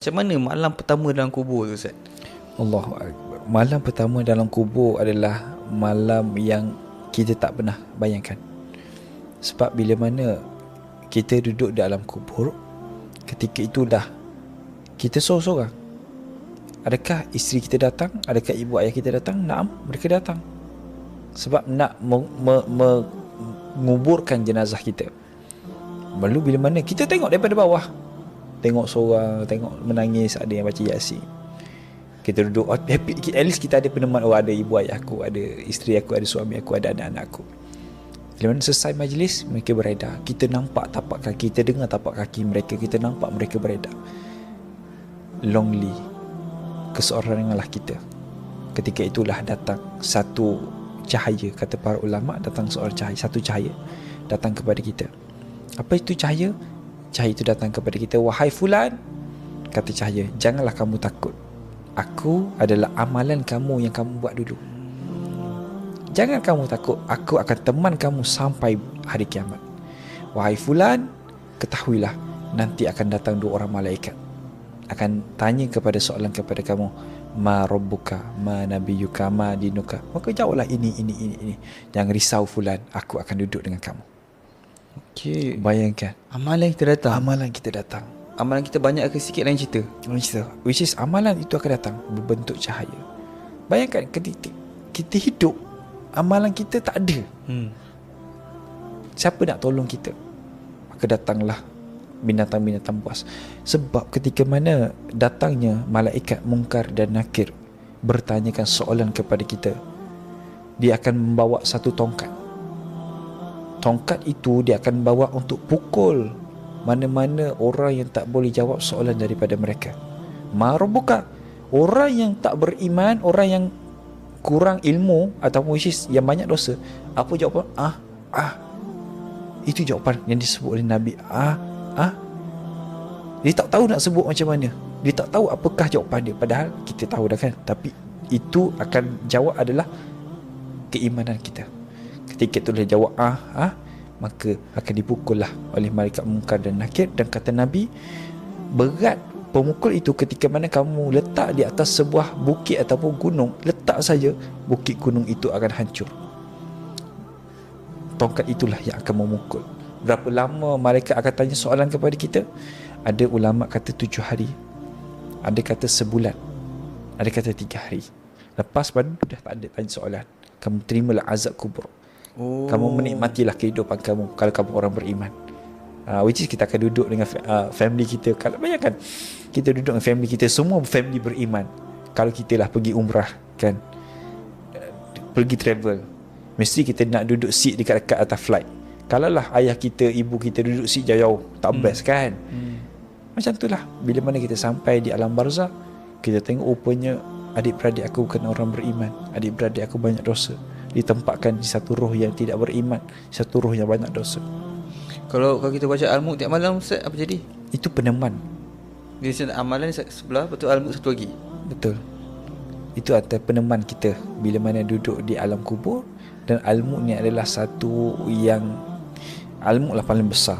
Macam mana malam pertama dalam kubur tu, Ustaz? Allahu Akbar. Malam pertama dalam kubur adalah malam yang kita tak pernah bayangkan. Sebab bila mana kita duduk dalam kubur, ketika itu dah kita sorang-sorang. Adakah isteri kita datang? Adakah ibu ayah kita datang? Naam, mereka datang. Sebab nak menguburkan jenazah kita. Lalu bila mana kita tengok daripada bawah, tengok seorang, tengok menangis, ada yang baca Yasin. Kita duduk happy, at least kita ada peneman. Oh, ada ibu ayah aku, ada isteri aku, ada suami aku, ada anak-anak aku. Bila mana selesai majlis, mereka beredar. Kita nampak tapak kaki, kita dengar tapak kaki mereka, kita nampak mereka beredar. Lonely, keseoranganlah kita. Ketika itulah datang satu cahaya, kata para ulama, datang seorang cahaya, satu cahaya datang kepada kita. Apa itu cahaya? Cahaya itu datang kepada kita. Wahai fulan, kata cahaya, janganlah kamu takut. Aku adalah amalan kamu yang kamu buat dulu. Jangan kamu takut, aku akan teman kamu sampai hari kiamat. Wahai fulan, ketahuilah, nanti akan datang dua orang malaikat, akan tanya kepada soalan kepada kamu, ma rabbuka, ma nabiyuka, ma dinuka. Maka jawablah ini. Jangan risau fulan, aku akan duduk dengan kamu. Okey. Bayangkan, Amalan kita datang. amalan kita datang. Amalan kita banyak ke sikit lain cerita? Which is amalan itu akan datang berbentuk cahaya. Bayangkan ketika kita hidup, amalan kita tak ada. Siapa nak tolong kita? Maka datanglah binatang-binatang buas. Sebab ketika mana datangnya malaikat Munkar dan Nakir bertanyakan soalan kepada kita, dia akan membawa satu tongkat. Tongkat itu dia akan bawa untuk pukul mana-mana orang yang tak boleh jawab soalan daripada mereka. Ma rabbuka, orang yang tak beriman, orang yang kurang ilmu ataupun which is yang banyak dosa, apa jawapan? Itu jawapan yang disebut oleh Nabi. Dia tak tahu nak sebut macam mana, dia tak tahu apakah jawapan dia. Padahal kita tahu dah kan. Tapi itu akan jawab adalah keimanan kita. Ketika itu dia jawab maka akan dipukullah oleh malaikat Munkar dan Nakir. Dan kata Nabi, berat pemukul itu ketika mana kamu letak di atas sebuah bukit ataupun gunung, letak saja, bukit gunung itu akan hancur. Tongkat itulah yang akan memukul. Berapa lama malaikat akan tanya soalan kepada kita? Ada ulama kata 7 hari, ada kata sebulan, ada kata 3 hari. Lepas pada dah tak ada tanya soalan. Kamu terimalah azab kubur. Kamu menikmatilah kehidupan kamu kalau kamu orang beriman. Which is kita akan duduk dengan family kita. Kalau bayangkan kita duduk dengan family kita, semua family beriman. Kalau kita lah pergi umrah kan, pergi travel, mesti kita nak duduk seat dekat-dekat atas flight. Kalau lah ayah kita, ibu kita duduk seat jauh-jauh, tak best kan. Macam itulah bila mana kita sampai di alam barzah, kita tengok rupanya adik-beradik aku bukan orang beriman, adik-beradik aku banyak dosa, ditempatkan di satu roh yang tidak beriman, satu roh yang banyak dosa. Kalau kita baca Al-Mulk tiap malam, Ustaz, apa jadi? Itu peneman. Di sini amalan sebelah, betul Al-Mulk satu lagi. Betul. Itu antara peneman kita bila mana duduk di alam kubur. Dan Al-Mulk ni adalah satu yang, Al-Mulk lah paling besar.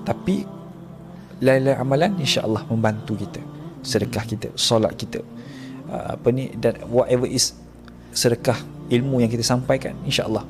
Tapi lain-lain amalan insya-Allah membantu kita. Sedekah kita, solat kita, dan whatever is sedekah ilmu yang kita sampaikan, insya-Allah